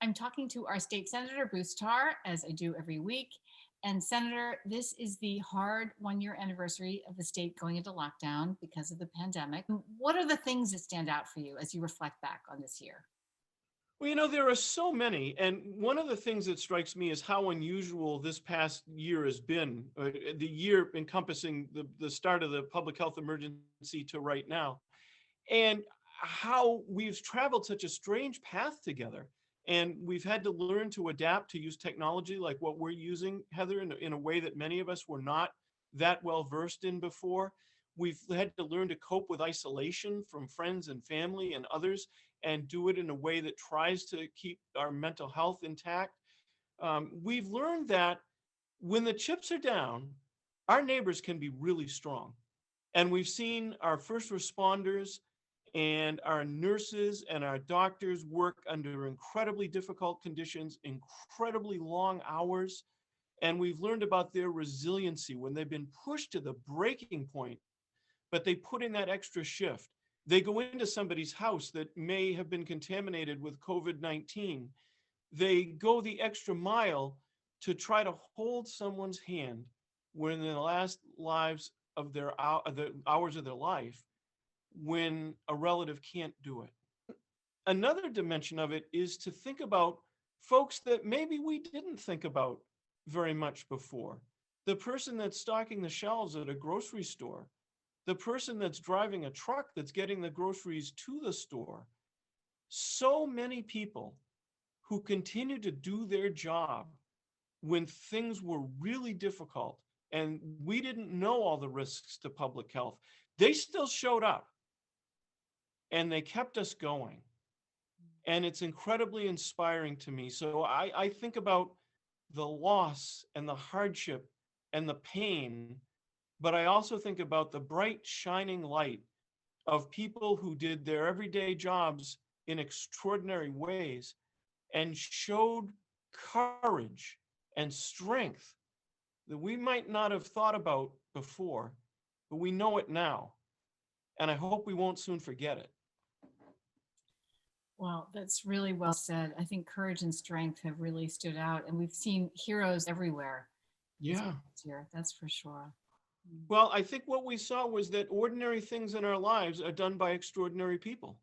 I'm talking to our state senator, Bruce Tarr, as I do every week. And Senator, this is the hard 1 year anniversary of the state going into lockdown because of the pandemic. What are the things that stand out for you as you reflect back on this year? Well, there are so many. And one of the things that strikes me is how unusual this past year has been, the year encompassing the start of the public health emergency to right now, and how we've traveled such a strange path together. And we've had to learn to adapt to use technology like what we're using, Heather, in a way that many of us were not that well versed in before. We've had to learn to cope with isolation from friends and family and others and do it in a way that tries to keep our mental health intact. We've learned that when the chips are down, our neighbors can be really strong. And we've seen our first responders and our nurses and our doctors work under incredibly difficult conditions, incredibly long hours. And we've learned about their resiliency when they've been pushed to the breaking point, but they put in that extra shift. They go into somebody's house that may have been contaminated with COVID-19. They go the extra mile to try to hold someone's hand when in the last lives of the hours of their life, when a relative can't do it. Another dimension of it is to think about folks that maybe we didn't think about very much before. The person that's stocking the shelves at a grocery store, the person that's driving a truck that's getting the groceries to the store. So many people who continue to do their job when things were really difficult and we didn't know all the risks to public health. They still showed up and they kept us going. And it's incredibly inspiring to me. So I think about the loss and the hardship and the pain, but I also think about the bright, shining light of people who did their everyday jobs in extraordinary ways and showed courage and strength that we might not have thought about before, but we know it now. And I hope we won't soon forget it. Well, that's really well said. I think courage and strength have really stood out, and we've seen heroes everywhere this Yeah. year. That's for sure. Well, I think what we saw was that ordinary things in our lives are done by extraordinary people.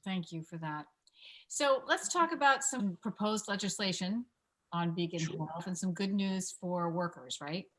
Thank you for that. So let's talk about some proposed legislation on vegan Sure. health and some good news for workers, right?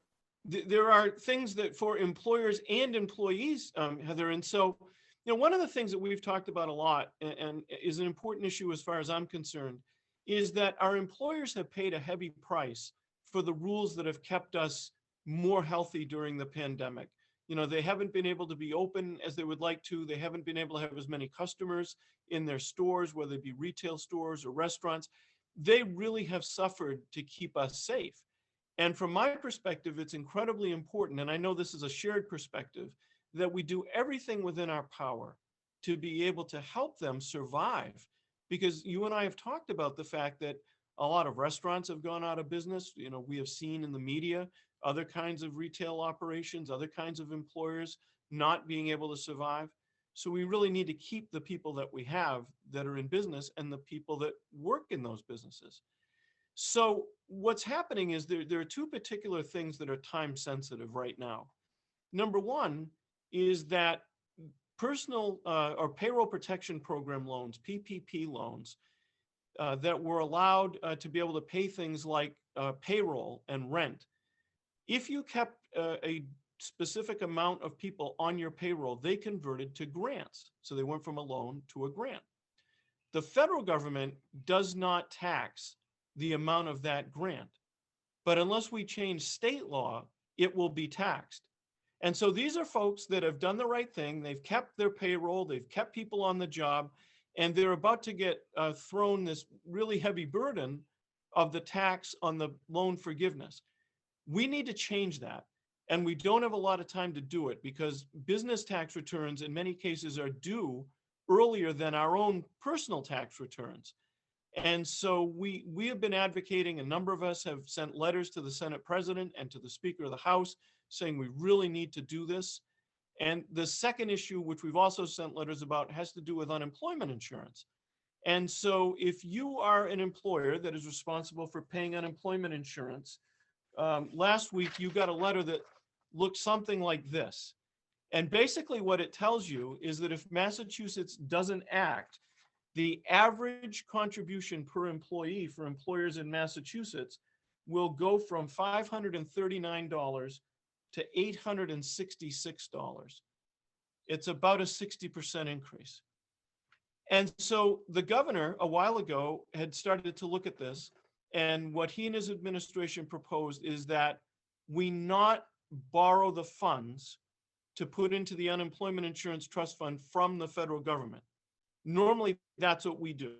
There are things that for employers and employees, Heather. And so, one of the things that we've talked about a lot and is an important issue as far as I'm concerned, is that our employers have paid a heavy price for the rules that have kept us more healthy during the pandemic. They haven't been able to be open as they would like to. They haven't been able to have as many customers in their stores, whether it be retail stores or restaurants. They really have suffered to keep us safe. And from my perspective, it's incredibly important, and I know this is a shared perspective, that we do everything within our power to be able to help them survive. Because you and I have talked about the fact that a lot of restaurants have gone out of business. We have seen in the media other kinds of retail operations, other kinds of employers not being able to survive. So we really need to keep the people that we have that are in business and the people that work in those businesses. So what's happening is there are two particular things that are time sensitive right now. Number one is that personal or payroll protection program loans, PPP loans, that were allowed to be able to pay things like payroll and rent. If you kept a specific amount of people on your payroll, they converted to grants. So they went from a loan to a grant. The federal government does not tax the amount of that grant, but unless we change state law, it will be taxed. And so these are folks that have done the right thing. They've kept their payroll, they've kept people on the job, and they're about to get thrown this really heavy burden of the tax on the loan forgiveness. We need to change that. And we don't have a lot of time to do it because business tax returns in many cases are due earlier than our own personal tax returns. And so we have been advocating, a number of us have sent letters to the Senate President and to the Speaker of the House saying we really need to do this. And the second issue, which we've also sent letters about, has to do with unemployment insurance. And so if you are an employer that is responsible for paying unemployment insurance, last week you got a letter that looked something like this. And basically what it tells you is that if Massachusetts doesn't act, the average contribution per employee for employers in Massachusetts will go from $539 to $866. It's about a 60% increase. And so the governor a while ago had started to look at this. And what he and his administration proposed is that we not borrow the funds to put into the unemployment insurance trust fund from the federal government. Normally, that's what we do.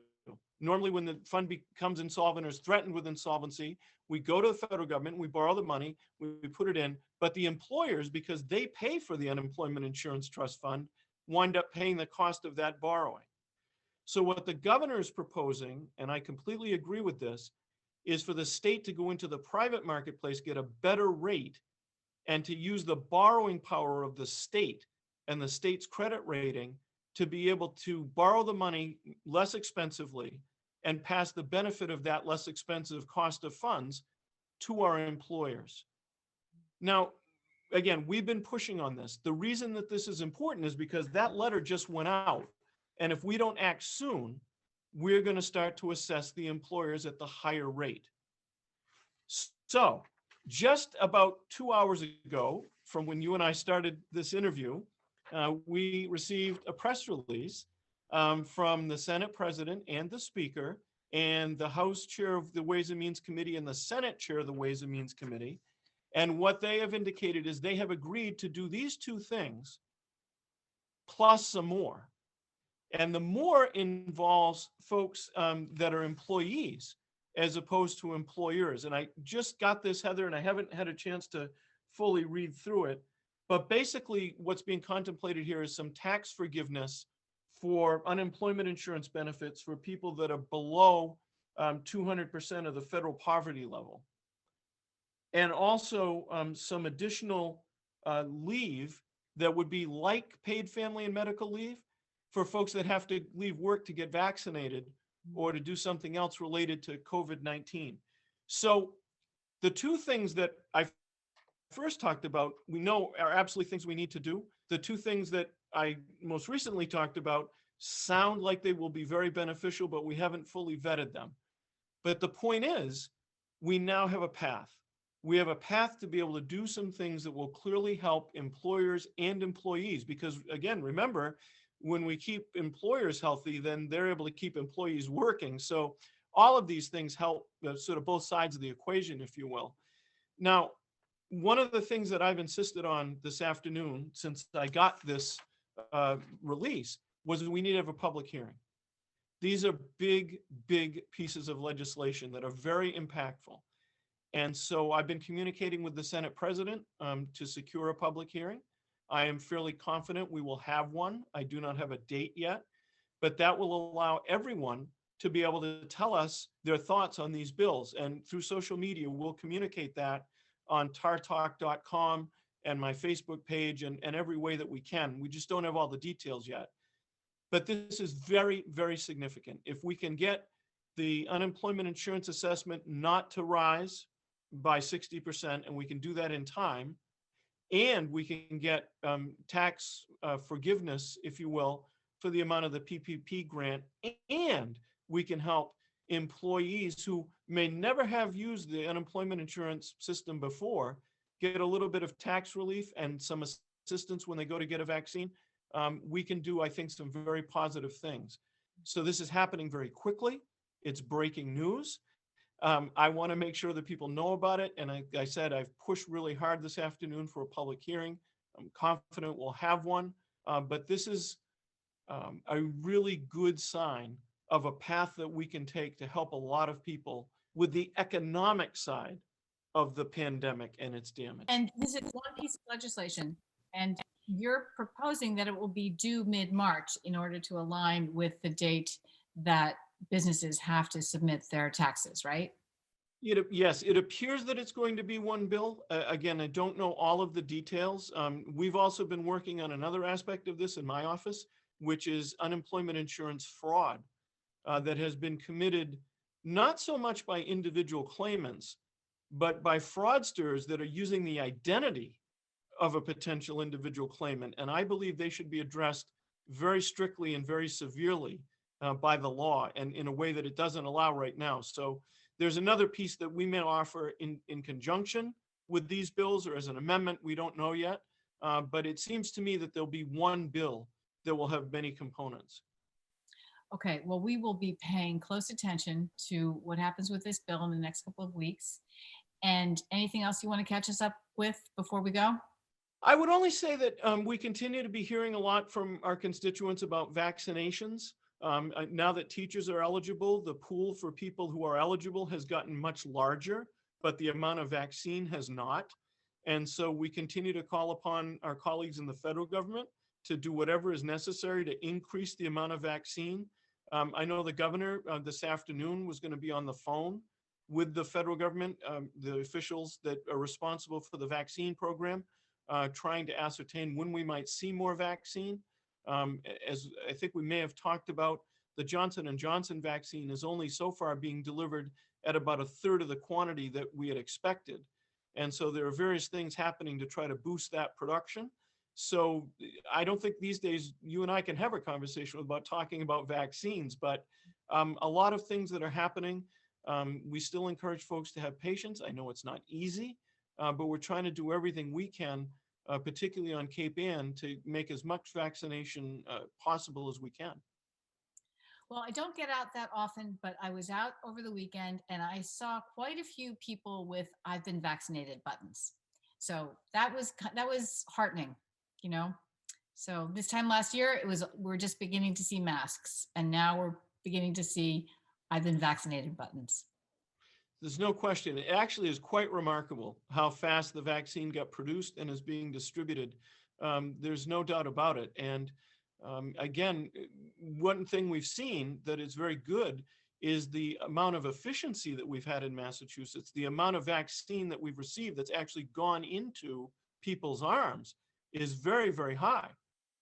Normally, when the fund becomes insolvent or is threatened with insolvency, we go to the federal government, we borrow the money, we put it in. But the employers, because they pay for the unemployment insurance trust fund, wind up paying the cost of that borrowing. So what the governor is proposing, and I completely agree with this, is for the state to go into the private marketplace, get a better rate, and to use the borrowing power of the state and the state's credit rating to be able to borrow the money less expensively and pass the benefit of that less expensive cost of funds to our employers. Now, again, we've been pushing on this. The reason that this is important is because that letter just went out. And if we don't act soon, we're going to start to assess the employers at the higher rate. So just about 2 hours ago, from when you and I started this interview, we received a press release from the Senate President and the Speaker and the House Chair of the Ways and Means Committee and the Senate Chair of the Ways and Means Committee. And what they have indicated is they have agreed to do these two things plus some more. And the more involves folks that are employees as opposed to employers. And I just got this, Heather, and I haven't had a chance to fully read through it. But basically what's being contemplated here is some tax forgiveness for unemployment insurance benefits for people that are below 200% of the federal poverty level. And also some additional leave that would be like paid family and medical leave for folks that have to leave work to get vaccinated or to do something else related to COVID-19. So the two things that I first talked about, we know are absolutely things we need to do. The two things that I most recently talked about sound like they will be very beneficial, but we haven't fully vetted them. But the point is, we now have a path. We have a path to be able to do some things that will clearly help employers and employees. Because again, remember, when we keep employers healthy, then they're able to keep employees working. So all of these things help sort of both sides of the equation, if you will. Now, one of the things that I've insisted on this afternoon since I got this release was that we need to have a public hearing. These are big, big pieces of legislation that are very impactful. And so I've been communicating with the Senate President to secure a public hearing. I am fairly confident we will have one. I do not have a date yet, but that will allow everyone to be able to tell us their thoughts on these bills. And through social media, we'll communicate that on tartalk.com and my Facebook page and every way that we can. We just don't have all the details yet. But this is very, very significant. If we can get the unemployment insurance assessment not to rise by 60%, and we can do that in time, and we can get tax forgiveness, if you will, for the amount of the PPP grant, and we can help employees who may never have used the unemployment insurance system before get a little bit of tax relief and some assistance when they go to get a vaccine. We can do, I think, some very positive things. So this is happening very quickly. It's breaking news. I want to make sure that people know about it. And I said, I've pushed really hard this afternoon for a public hearing. I'm confident we'll have one. But this is a really good sign of a path that we can take to help a lot of people with the economic side of the pandemic and its damage. And this is one piece of legislation, and you're proposing that it will be due mid-March in order to align with the date that businesses have to submit their taxes, right? Yes, it appears that it's going to be one bill. Again, I don't know all of the details. We've also been working on another aspect of this in my office, which is unemployment insurance fraud. that has been committed not so much by individual claimants, but by fraudsters that are using the identity of a potential individual claimant. And I believe they should be addressed very strictly and very severely by the law, and in a way that it doesn't allow right now. So there's another piece that we may offer in conjunction with these bills or as an amendment. We don't know yet. But it seems to me that there'll be one bill that will have many components. Okay, well, we will be paying close attention to what happens with this bill in the next couple of weeks. And anything else you want to catch us up with before we go? I would only say that we continue to be hearing a lot from our constituents about vaccinations. Now that teachers are eligible, the pool for people who are eligible has gotten much larger, but the amount of vaccine has not. And so we continue to call upon our colleagues in the federal government to do whatever is necessary to increase the amount of vaccine. I know the governor this afternoon was going to be on the phone with the federal government, the officials that are responsible for the vaccine program, trying to ascertain when we might see more vaccine. As I think we may have talked about, the Johnson & Johnson vaccine is only so far being delivered at about a third of the quantity that we had expected. And so there are various things happening to try to boost that production. So I don't think these days you and I can have a conversation about talking about vaccines, but a lot of things that are happening. We still encourage folks to have patience. I know it's not easy, but we're trying to do everything we can, particularly on Cape Ann, to make as much vaccination possible as we can. Well, I don't get out that often, but I was out over the weekend and I saw quite a few people with "I've been vaccinated" buttons. So that was heartening, you know. So this time last year, we're just beginning to see masks, and now we're beginning to see "I've been vaccinated" buttons. There's no question. It actually is quite remarkable how fast the vaccine got produced and is being distributed. There's no doubt about it. And again, one thing we've seen that is very good is the amount of efficiency that we've had in Massachusetts. The amount of vaccine that we've received that's actually gone into people's arms is very, very high.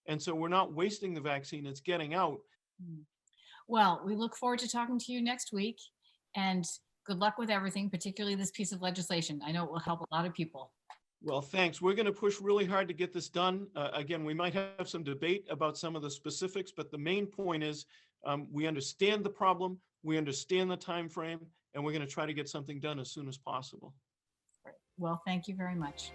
And so we're not wasting the vaccine, it's getting out. Well, we look forward to talking to you next week, and good luck with everything, particularly this piece of legislation. I know it will help a lot of people. Well, thanks. We're going to push really hard to get this done. Again, we might have some debate about some of the specifics, but the main point is we understand the problem, we understand the time frame, and we're going to try to get something done as soon as possible. Well, thank you very much.